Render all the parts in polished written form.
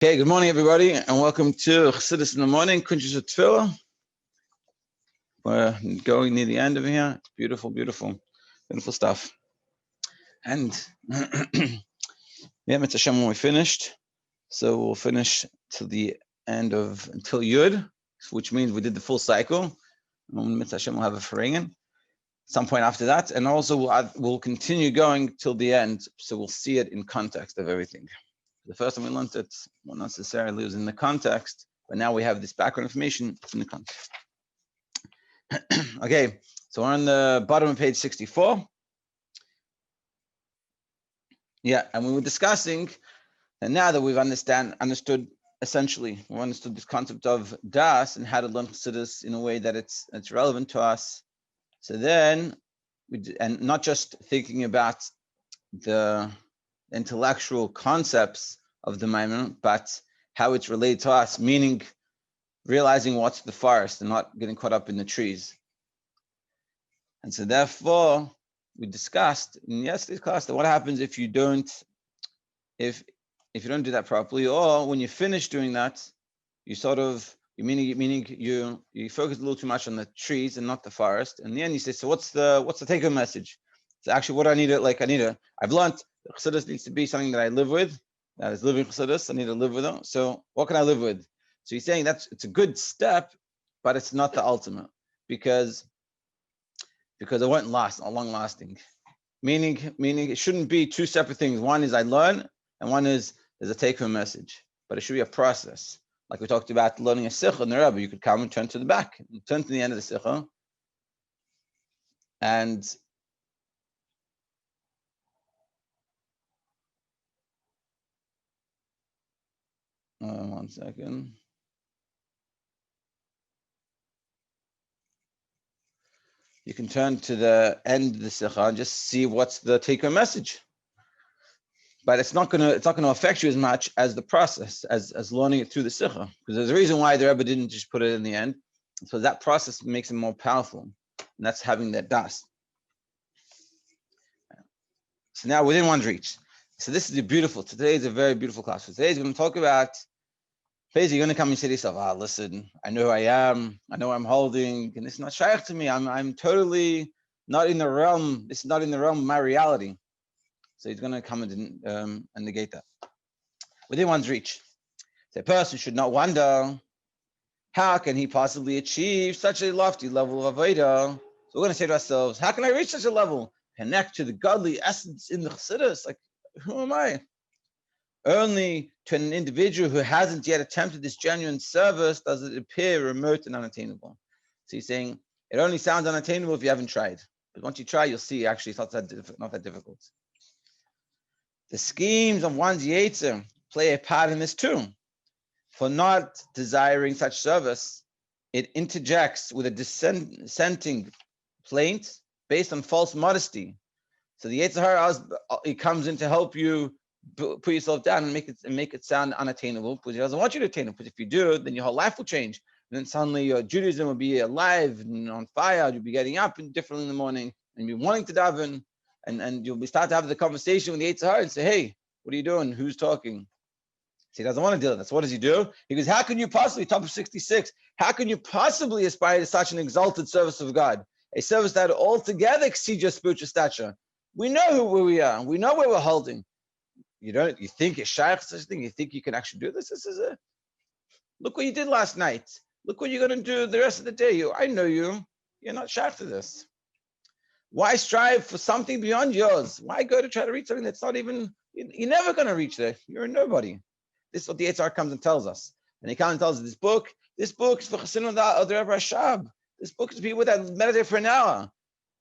Okay, good morning, everybody, and welcome to Chassidus in the morning, Kuntres Hatefila. We're going near the end of here. It's beautiful, beautiful, beautiful stuff. And yeah, Mitzvah Hashem, when we finished, so we'll finish till the end of until Yud, which means we did the full cycle. And Mitzvah Hashem will have a Ferengen some point after that, and also we'll continue going till the end, so we'll see it in context of everything. The first time we learned it, well, not necessarily was in the context, but now we have this background information in the context. Okay, so we're on the bottom of page 64. Yeah, and we were discussing, and now that we've understood essentially, we understood this concept of das and how to learn Chassidus in a way that it's relevant to us. So then, and not just thinking about the intellectual concepts of the Maimon, but how it's related to us, meaning realizing what's the forest and not getting caught up in the trees. And so therefore, we discussed in yesterday's class that what happens if you don't do that properly, or when you finish doing that, you meaning you focus a little too much on the trees and not the forest. And in the end you say, so what's the take-home message? So actually what I need to, I've learned that Chassidus needs to be something that I live with, that is living Chassidus. I need to live with them. So what can I live with? So he's saying it's a good step, but it's not the ultimate, because it won't last, long lasting. Meaning it shouldn't be two separate things. One is I learn, and one is there's a take-home message. But it should be a process. Like we talked about learning a shiur in the Rebbe, you could come and turn to the back, turn to the end of the shiur, and one second. You can turn to the end of the shiur and just see what's the take-home message. But it's not gonna affect you as much as the process, as learning it through the shiur. Because there's a reason why the Rebbe didn't just put it in the end. So that process makes it more powerful. And that's having that das. So now within one's reach. So this is beautiful. Today is a very beautiful class. So today is going to talk about, basically you're going to come and say to yourself, listen, I know who I am, I know what I'm holding, and it's not shaykh to me. I'm totally not in the realm, this is not in the realm of my reality. So he's going to come and negate that. Within one's reach. So a person should not wonder, how can he possibly achieve such a lofty level of avodah? So we're going to say to ourselves, how can I reach such a level? Connect to the godly essence in the Chassidus. Like, who am I? Only to an individual who hasn't yet attempted this genuine service does it appear remote and unattainable. So he's saying it only sounds unattainable if you haven't tried. But once you try, you'll see actually it's not that difficult. The schemes of one's yetzer play a part in this too. For not desiring such service, it interjects with a dissenting plaint based on false modesty. So the yetzer hara, it comes in to help you put yourself down and make it sound unattainable, because he doesn't want you to attain it. Because if you do, then your whole life will change, and then suddenly your Judaism will be alive and on fire. You'll be getting up differently in the morning, and you'll be wanting to daven, and you'll start to have the conversation with the yetzer hara and say, "Hey, what are you doing? Who's talking?" So he doesn't want to deal with that. So what does he do? He goes, "How can you possibly, top of 66? How can you possibly aspire to such an exalted service of God, a service that altogether exceeds your spiritual stature? We know where we are. We know where we're holding. You think it's shaykh such a thing? You think you can actually do this? This is it. Look what you did last night. Look what you're going to do the rest of the day. I know you. You're not shaykh to this. Why strive for something beyond yours? Why go to try to reach something that's not even, you're never going to reach there. You're a nobody." This is what the yetzer hara comes and tells us. And he comes and tells us, this book is for Chassidim of the Rebbe Rashab. This book is for people that meditate for an hour.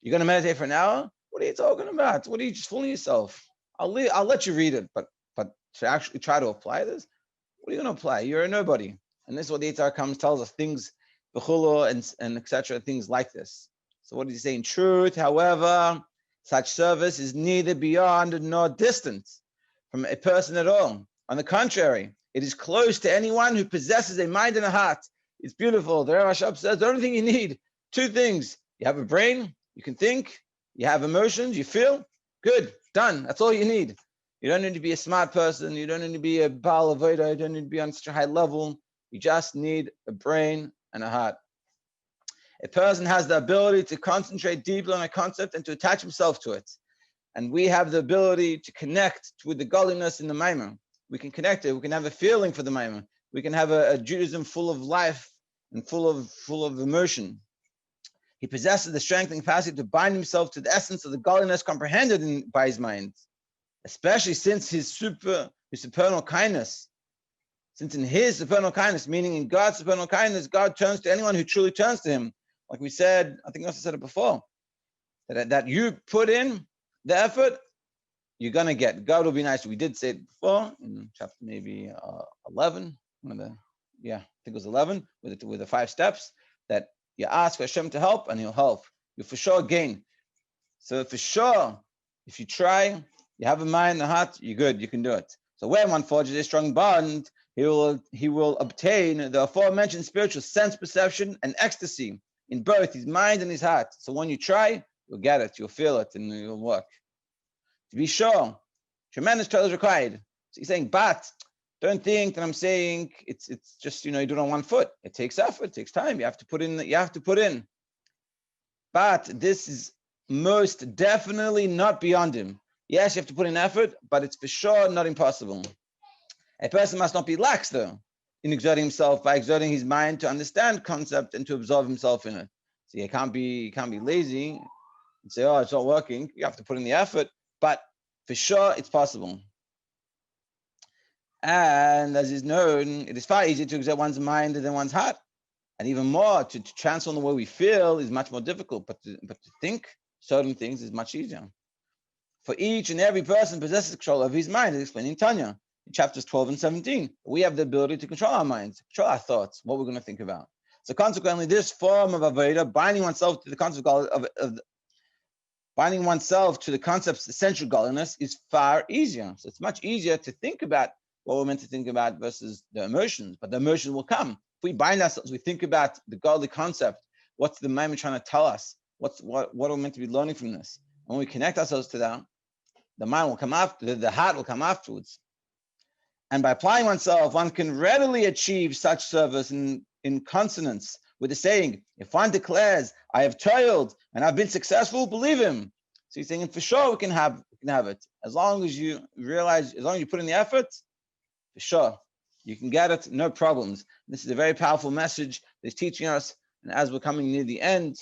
You're going to meditate for an hour? What are you talking about? What are you just fooling yourself? I'll let you read it, but to actually try to apply this, what are you going to apply? You're a nobody. And this is what the yetzer hara comes and tells us, things, b'chulo and etc., things like this. So what is he saying? Truth, however, such service is neither beyond nor distant from a person at all. On the contrary, it is close to anyone who possesses a mind and a heart. It's beautiful. The Rebbe Rashab says the only thing you need, two things. You have a brain, you can think, you have emotions, you feel, good, done. That's all you need. You don't need to be a smart person. You don't need to be a Baal Avodah. You don't need to be on such a high level. You just need a brain and a heart. A person has the ability to concentrate deeply on a concept and to attach himself to it. And we have the ability to connect with the godliness in the Maimon. We can connect it. We can have a feeling for the Maimon. We can have a Judaism full of life and full of emotion. He possesses the strength and capacity to bind himself to the essence of the godliness comprehended by his mind, especially since his supernal kindness. Since in his supernal kindness, meaning in God's supernal kindness, God turns to anyone who truly turns to him. Like we said, I think I also said it before, that you put in the effort, you're going to get. God will be nice. We did say it before in chapter maybe 11, I think it was 11, with the 5 steps, that you ask for Hashem to help and he'll help. You for sure gain. So for sure, if you try, you have a mind, a heart, you're good, you can do it. So when one forges a strong bond, he will obtain the aforementioned spiritual sense perception and ecstasy in both his mind and his heart. So when you try, you'll get it, you'll feel it, and it'll work. To be sure, tremendous toil is required. So he's saying, but don't think that I'm saying it's just, you do it on one foot. It takes effort, it takes time. You have to put in. But this is most definitely not beyond him. Yes, you have to put in effort, but it's for sure not impossible. A person must not be lax, though, in exerting himself by exerting his mind to understand concept and to absorb himself in it. So you can't be lazy and say, oh, it's not working. You have to put in the effort, but for sure it's possible. And as is known, it is far easier to exert one's mind than one's heart. And even more, to transform the way we feel is much more difficult, but to think certain things is much easier. For each and every person possesses control of his mind, as explained in Tanya, in chapters 12 and 17. We have the ability to control our minds, control our thoughts, what we're going to think about. So consequently, this form of avodah, binding oneself to the concept of binding oneself to the concept's essential godliness, is far easier. So it's much easier to think about what we're meant to think about versus the emotions, but the emotions will come. If we bind ourselves, we think about the godly concept, what's the Maimon trying to tell us, what are we meant to be learning from this? And when we connect ourselves to that, the mind will come after, the heart will come afterwards. And by applying oneself, one can readily achieve such service in consonance with the saying, if one declares, I have toiled and I've been successful, believe him. So he's saying, for sure we can have it. As long as you realize, as long as you put in the effort, for sure, you can get it, no problems. This is a very powerful message that he's teaching us. And as we're coming near the end,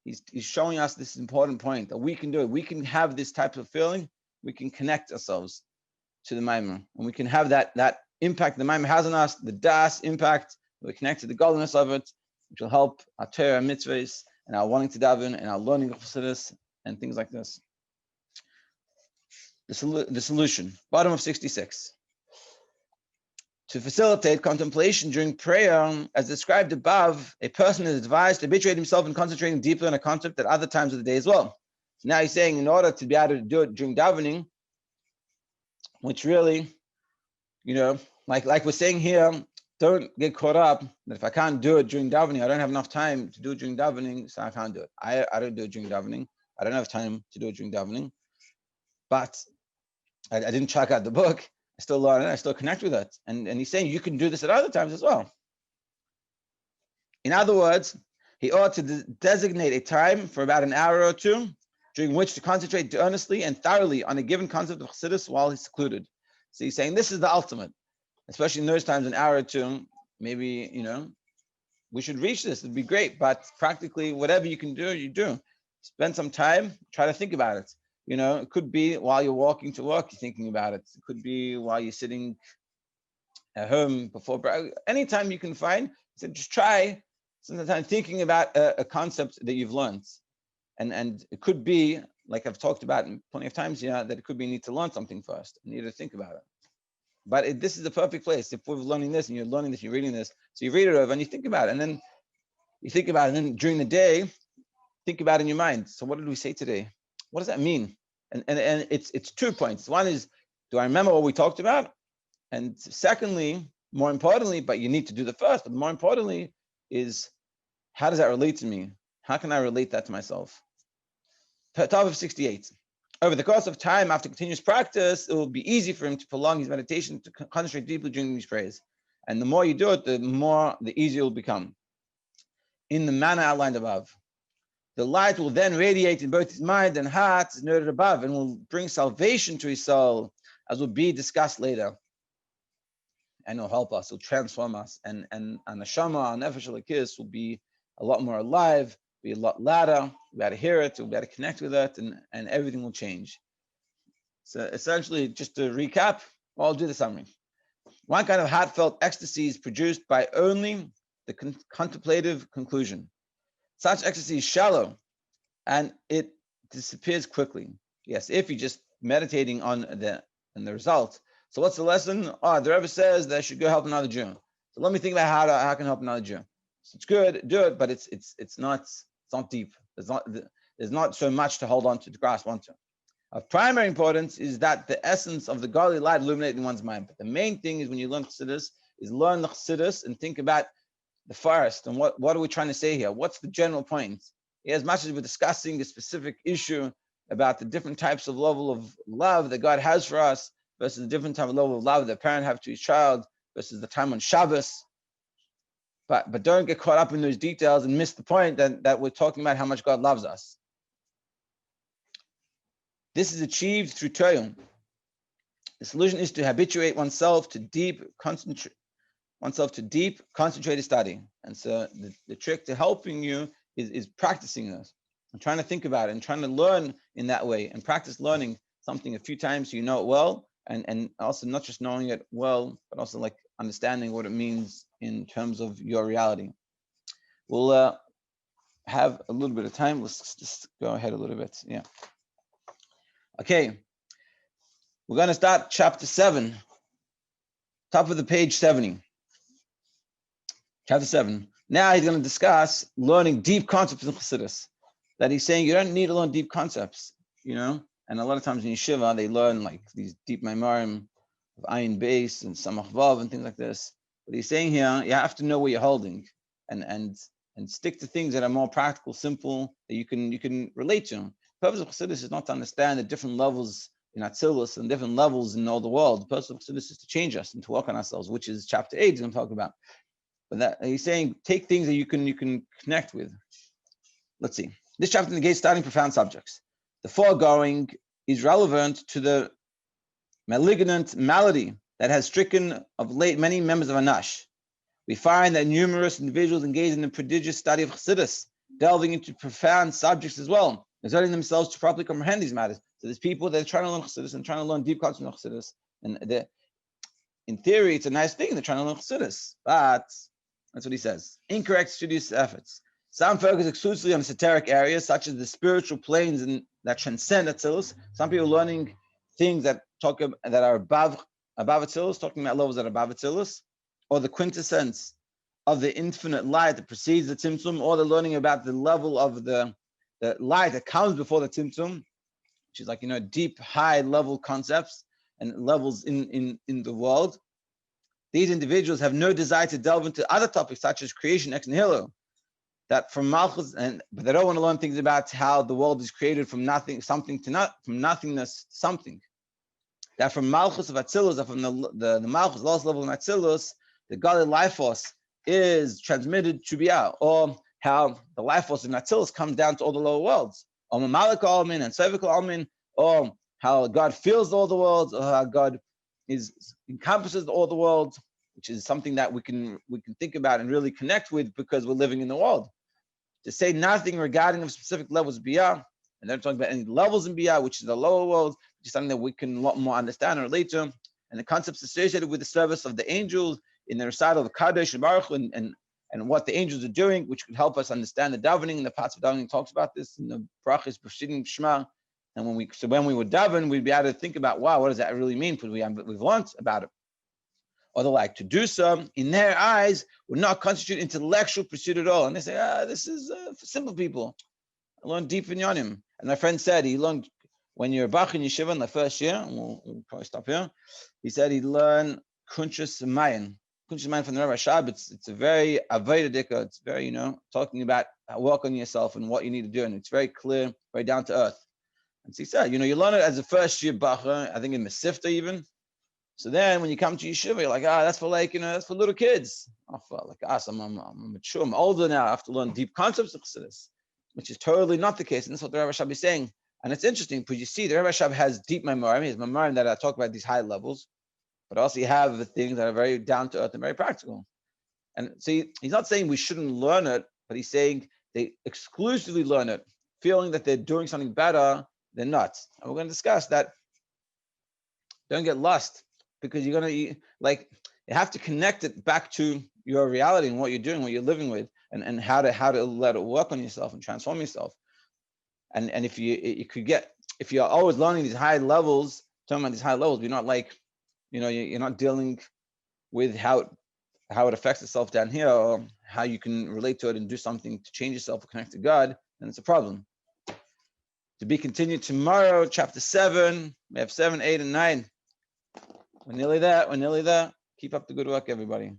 he's showing us this important point that we can do it. We can have this type of feeling. We can connect ourselves to the Maimon, and we can have that impact the Maimon has on us, the Das impact. We connect to the godliness of it, which will help our Torah mitzvahs and our wanting to daven and our learning of Chassidus and things like this. The solution, bottom of 66. To facilitate contemplation during prayer, as described above, a person is advised to habituate himself in concentrating deeply on a concept at other times of the day as well. So now he's saying, in order to be able to do it during davening, which really, like we're saying here, don't get caught up that if I can't do it during davening, I don't have enough time to do it during davening, so I can't do it. I don't do it during davening. I don't have time to do it during davening. But I didn't check out the book. I still learn it. I still connect with it. And he's saying you can do this at other times as well. In other words, he ought to designate a time for about an hour or two during which to concentrate earnestly and thoroughly on a given concept of Chassidus while he's secluded. So he's saying this is the ultimate, especially in those times, an hour or two, maybe, we should reach this. It'd be great. But practically, whatever you can do, you do. Spend some time, try to think about it. It could be while you're walking to work, you're thinking about it. It could be while you're sitting at home before, anytime you can find, so just try some time thinking about a concept that you've learned. And it could be, like I've talked about plenty of times, that it could be you need to learn something first. You need to think about it. But this is the perfect place. If we're learning this and you're learning this, you're reading this, so you read it over and you think about it. And then you think about it. And then during the day, think about it in your mind. So what did we say today? What does that mean? And it's 2 points. One is, do I remember what we talked about? And secondly, more importantly, but you need to do the first, but more importantly is, how does that relate to me? How can I relate that to myself? Top of 68. Over the course of time, after continuous practice, it will be easy for him to prolong his meditation, to concentrate deeply during these prayers. And the more you do it, the easier it will become. In the manner outlined above. The light will then radiate in both his mind and heart, as noted above, and will bring salvation to his soul, as will be discussed later. And it'll help us, it'll transform us. And neshama, our nefesh elokis, will be a lot more alive, be a lot louder, we'll be able to hear it, we'll be able to connect with it, and everything will change. So essentially, just to recap, I'll do the summary. One kind of heartfelt ecstasy is produced by only the contemplative conclusion. Such ecstasy is shallow, and it disappears quickly. Yes, if you're just meditating on the result. So what's the lesson? Oh, the Rebbe says that I should go help another Jew. So let me think about how I can help another Jew. So it's good, do it, but it's not deep. There's not so much to hold on to grasp onto. Of primary importance is that the essence of the godly light illuminating one's mind. But the main thing is when you learn Chassidus, is learn the Chassidus and think about the forest and what are we trying to say here? What's the general point? As much as we're discussing a specific issue about the different types of level of love that God has for us versus the different type of level of love that a parent have to his child versus the time on Shabbos. But don't get caught up in those details and miss the point that we're talking about how much God loves us. This is achieved through Torah. The solution is to habituate oneself to deep, concentrated study. And so the trick to helping you is practicing this and trying to think about it and trying to learn in that way and practice learning something a few times so you know it well, and also not just knowing it well, but also like understanding what it means in terms of your reality. We'll have a little bit of time. Let's just go ahead a little bit. Yeah. Okay. We're going to start chapter 7, top of the page 70. Chapter 7. Now he's going to discuss learning deep concepts in Chassidus. That he's saying you don't need to learn deep concepts, And a lot of times in yeshiva, they learn like these deep memorim of ayin base and samach vav and things like this. But he's saying here, you have to know what you're holding and stick to things that are more practical, simple, that you can relate to. The purpose of Chassidus is not to understand the different levels in Atzilus and different levels in all the world. The purpose of Chassidus is to change us and to work on ourselves, which is chapter 8 he's going to talk about. But that he's saying, take things that you can connect with. Let's see. This chapter negates starting profound subjects. The foregoing is relevant to the malignant malady that has stricken of late many members of Anash. We find that numerous individuals engage in the prodigious study of Chassidus, delving into profound subjects as well, exerting themselves to properly comprehend these matters. So there's people that are trying to learn Chassidus and trying to learn deep concepts of Chassidus. And in theory, it's a nice thing. They're trying to learn Chassidus. But that's what he says. Incorrect studious efforts. Some focus exclusively on esoteric areas, such as the spiritual planes that transcend Atzilus. Some people learning things that are above Atzilus, talking about levels that are above Atzilus, or the quintessence of the infinite light that precedes the Tzimtzum, or they're learning about the level of the light that comes before the Tzimtzum, which is like, deep, high-level concepts and levels in the world. These individuals have no desire to delve into other topics such as creation ex nihilo, that from Malchus, but they don't want to learn things about how the world is created from nothing, from nothingness to something. That from Malchus of Atzilus, that from the Malchus, last level in Atzilus, the godly life force is transmitted to Biyah, or how the life force of Atzilus comes down to all the lower worlds, or Mamalika Almin and Sevikal Almin, or how God fills all the worlds, or how God encompasses all the world, which is something that we can think about and really connect with because we're living in the world. To say nothing regarding the specific levels of Biyah, and they're talking about any levels in Biyah, which is the lower world, which is something that we can a lot more understand and relate to, and the concepts associated with the service of the angels in the recital of Kadosh and Baruch and what the angels are doing, which could help us understand the davening, and the parts of davening talks about this in the brachas, B'shidim, Shema. And when we would daven, we'd be able to think about, wow, what does that really mean? Because we've learned about it. Or the like. To do so, in their eyes, would not constitute intellectual pursuit at all. And they say, this is for simple people. I learned deep in Yonim. And my friend said he learned, when you're a Bach in Yeshiva in the first year, and we'll probably stop here, he said he learned Kuntres Hatefila. Kuntres Hatefila from the Rebbe Rashab. It's a very Avodah, it's very, talking about work on yourself and what you need to do. And it's very clear, very down to earth. And so he said, you learn it as a first year bacha, I think in the Sifta even. So then when you come to yeshiva, you're like, that's for that's for little kids. For like us, I'm mature, I'm older now, I have to learn deep concepts of Chassidus, which is totally not the case. And that's what the Rebbe Rashab is saying. And it's interesting because you see the Rebbe Rashab has deep memorim, his memorim that I talk about these high levels, but also you have the things that are very down to earth and very practical. And see, he's not saying we shouldn't learn it, but he's saying they exclusively learn it, feeling that they're doing something better, they're not. And we're going to discuss that. Don't get lost, because you're going to, you have to connect it back to your reality and what you're doing, what you're living with, and how to let it work on yourself and transform yourself. And if if you're always learning these high levels, talking about these high levels, you're not you're not dealing with how it affects itself down here, or how you can relate to it and do something to change yourself or connect to God, then it's a problem. To be continued tomorrow, chapter 7. We have 7, 8, and 9. We're nearly there. Keep up the good work, everybody.